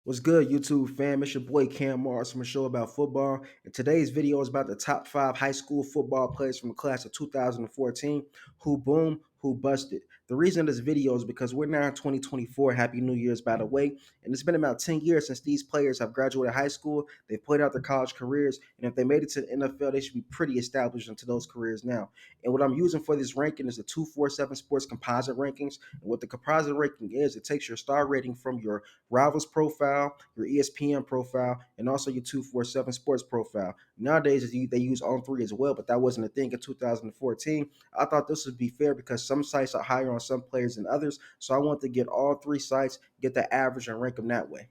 What's good, YouTube fam? It's your boy Cam Mars from a show about football. And today's video is about the top 5 high school football players from the class of 2014 who boom, who busted. The reason this video is because we're now in 2024. Happy New Year's, by the way. And it's been about 10 years since these players have graduated high school. They've played out their college careers. And if they made it to the NFL, they should be pretty established into those careers now. And what I'm using for this ranking is the 247 Sports Composite Rankings. And what the composite ranking is, it takes your star rating from your Rivals profile, your ESPN profile, and also your 247 Sports profile. Nowadays, they use On3 as well, but that wasn't a thing in 2014. I thought this would be fair because some sites are higher on some players than others, so I want to get all three sites, get the average, and rank them that way.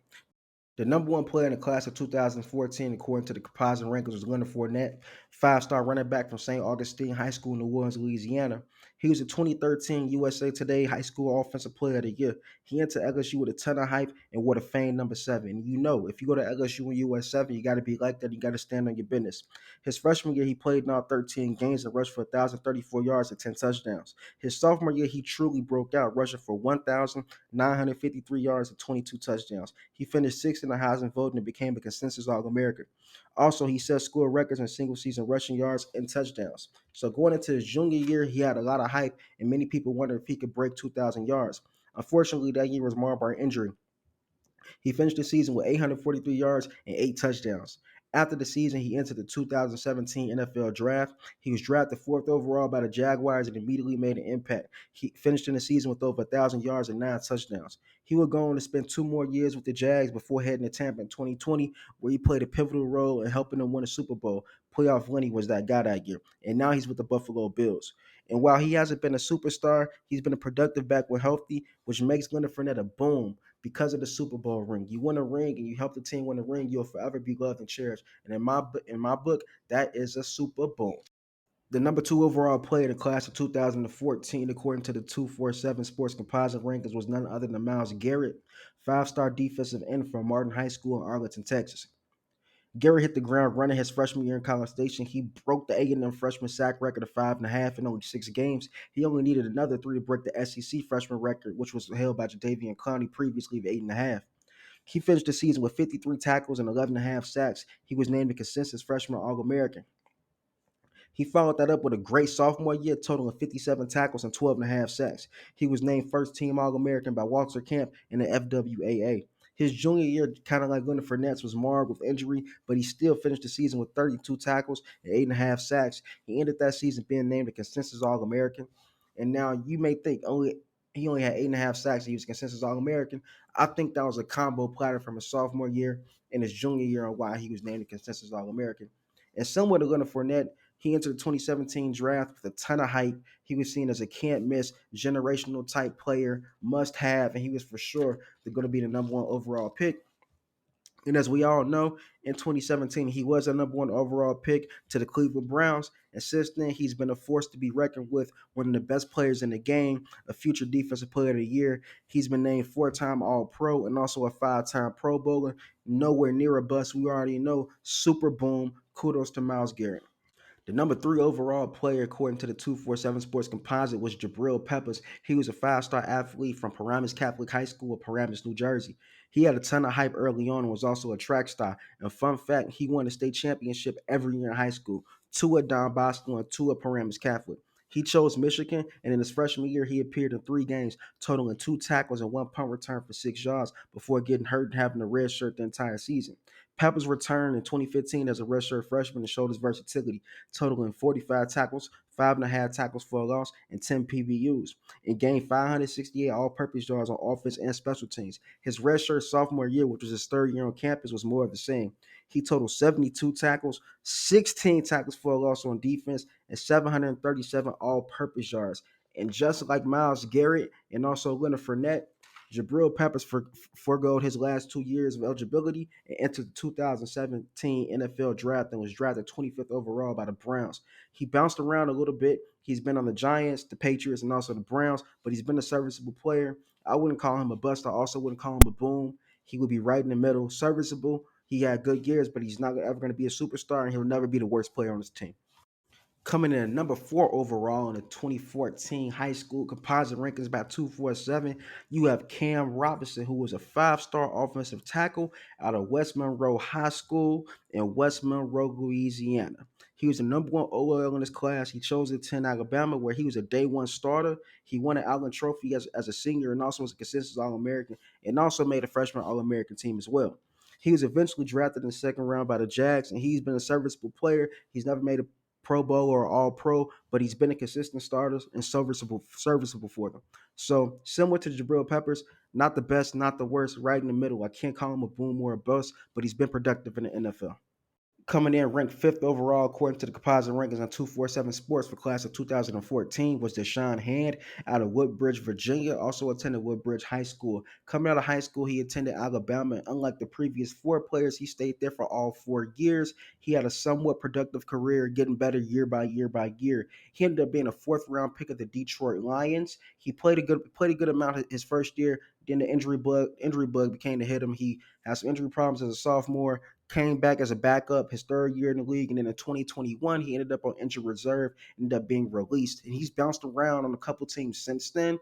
The number one player in the class of 2014, according to the composite rankings, was Leonard Fournette, five-star running back from St. Augustine High School in New Orleans, Louisiana. He was a 2013 USA Today High School Offensive Player of the Year. He entered LSU with a ton of hype and wore the famed number 7. And you know, if you go to LSU and you wear 7, you got to be like that. You got to stand on your business. His freshman year, he played in all 13 games and rushed for 1,034 yards and 10 touchdowns. His sophomore year, he truly broke out, rushing for 1,953 yards and 22 touchdowns. He finished sixth in the Heisman voting and became a consensus All-American. Also, he set school records in single-season rushing yards and touchdowns. So going into his junior year, he had a lot of hype, and many people wondered if he could break 2,000 yards. Unfortunately, that year was marred by injury. He finished the season with 843 yards and 8 touchdowns. After the season, he entered the 2017 NFL Draft. He was drafted fourth overall by the Jaguars and immediately made an impact. He finished in the season with over 1,000 yards and 9 touchdowns. He would go on to spend 2 more years with the Jags before heading to Tampa in 2020, where he played a pivotal role in helping them win a Super Bowl. Playoff Lenny was that guy that year, and now he's with the Buffalo Bills. And while he hasn't been a superstar, he's been a productive back when healthy, which makes Leonard Fournette a boom because of the Super Bowl ring. You win a ring and you help the team win a ring, you'll forever be loved and cherished. And in my book, that is a Super Bowl. The number 2 overall player in the class of 2014, according to the 247 Sports Composite Rankings, was none other than Myles Garrett, five-star defensive end from Martin High School in Arlington, Texas. Garrett hit the ground running his freshman year in College Station. He broke the A&M freshman sack record of 5.5 in only 6 games. He only needed another 3 to break the SEC freshman record, which was held by Jadeveon Clowney previously of 8.5. He finished the season with 53 tackles and 11.5 sacks. He was named a consensus freshman All-American. He followed that up with a great sophomore year, totaling 57 tackles and 12.5 sacks. He was named first team All American by Walter Camp in the FWAA. His junior year, kind of like Leonard Fournette's, was marred with injury, but he still finished the season with 32 tackles and 8.5 sacks. He ended that season being named a consensus All American. And now you may think he only had 8.5 sacks and he was a consensus All American. I think that was a combo platter from his sophomore year and his junior year on why he was named a consensus All American. And similar to Leonard Fournette, he entered the 2017 draft with a ton of hype. He was seen as a can't miss, generational type player, must have, and he was for sure going to be the number one overall pick. And as we all know, in 2017, he was a number one overall pick to the Cleveland Browns. And since then, he's been a force to be reckoned with, one of the best players in the game, a future defensive player of the year. He's been named 4-time All Pro and also a 5-time Pro Bowler. Nowhere near a bust. We already know. Super boom. Kudos to Myles Garrett. The number 3 overall player, according to the 247 Sports Composite, was Jabril Peppers. He was a five-star athlete from Paramus Catholic High School in Paramus, New Jersey. He had a ton of hype early on and was also a track star. And fun fact, he won a state championship every year in high school, 2 at Don Bosco and 2 at Paramus Catholic. He chose Michigan, and in his freshman year, he appeared in 3 games, totaling 2 tackles and 1 punt return for 6 yards before getting hurt and having a red shirt the entire season. Peppers returned in 2015 as a redshirt freshman and showed his versatility, totaling 45 tackles, 5.5 tackles for a loss, and 10 PBUs, and gained 568 all-purpose yards on offense and special teams. His redshirt sophomore year, which was his third year on campus, was more of the same. He totaled 72 tackles, 16 tackles for a loss on defense, and 737 all-purpose yards. And just like Myles Garrett and also Leonard Fournette, Jabril Peppers forgoed his last 2 years of eligibility and entered the 2017 NFL draft and was drafted 25th overall by the Browns. He bounced around a little bit. He's been on the Giants, the Patriots, and also the Browns, but he's been a serviceable player. I wouldn't call him a bust. I also wouldn't call him a boom. He would be right in the middle, serviceable. He had good years, but he's not ever going to be a superstar, and he'll never be the worst player on his team. Coming in at number 4 overall in the 2014 high school composite rankings, about 247, you have Cam Robinson, who was a 5-star offensive tackle out of West Monroe High School in West Monroe, Louisiana. He was the number one OL in his class. He chose to attend Alabama, where he was a day one starter. He won an Allen Trophy as a senior and also was a consensus All American and also made a freshman All American team as well. He was eventually drafted in the second round by the Jags, and he's been a serviceable player. He's never made a Pro Bowl or All Pro, but he's been a consistent starter and serviceable for them. So similar to Jabril Peppers, not the best, not the worst, right in the middle. I can't call him a boom or a bust, but he's been productive in the NFL. Coming in ranked fifth overall according to the composite rankings on 247 Sports for class of 2014 was Deshaun Hand out of Woodbridge, Virginia. Also attended Woodbridge High School. Coming out of high school, he attended Alabama. And unlike the previous four players, he stayed there for all 4 years. He had a somewhat productive career, getting better year by year by year. He ended up being a fourth round pick of the Detroit Lions. He played a good amount his first year. Then the injury bug began to hit him. He had some injury problems as a sophomore, came back as a backup his third year in the league, and then in 2021 he ended up on injured reserve, ended up being released, and he's bounced around on a couple teams since then.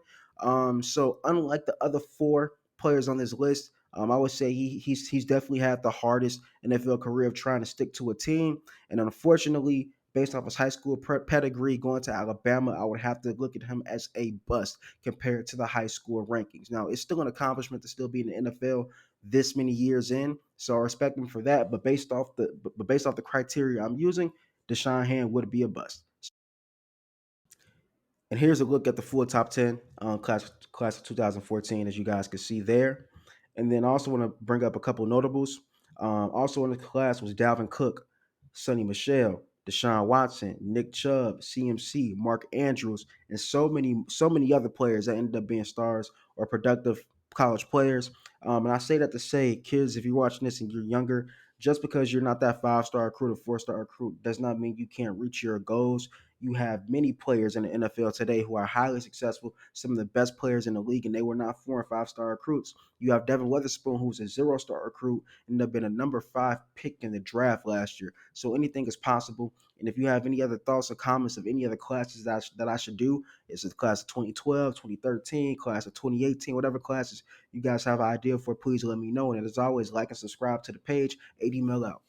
So unlike the other four players on this list, I would say he's definitely had the hardest NFL career of trying to stick to a team, and unfortunately, based off his high school pedigree going to Alabama, I would have to look at him as a bust compared to the high school rankings. Now, it's still an accomplishment to still be in the NFL this many years in, so I respect him for that. But based off the criteria I'm using, Deshaun Hand would be a bust. And here's a look at the full top 10 class of 2014, as you guys can see there. And then I also want to bring up a couple notables. Also in the class was Dalvin Cook, Sonny Michelle, Deshaun Watson, Nick Chubb, CMC, Mark Andrews, and so many other players that ended up being stars or productive college players. And I say that to say, kids, if you're watching this and you're younger, just because you're not that 5-star recruit or 4-star recruit does not mean you can't reach your goals. You have many players in the NFL today who are highly successful, some of the best players in the league, and they were not 4 and 5-star recruits. You have Devin Witherspoon, who's a 0-star recruit, ended up being a number 5 pick in the draft last year. So anything is possible. And if you have any other thoughts or comments of any other classes that I should do, it's the class of 2012, 2013, class of 2018, whatever classes you guys have an idea for, please let me know. And as always, like and subscribe to the page. AD Mill out.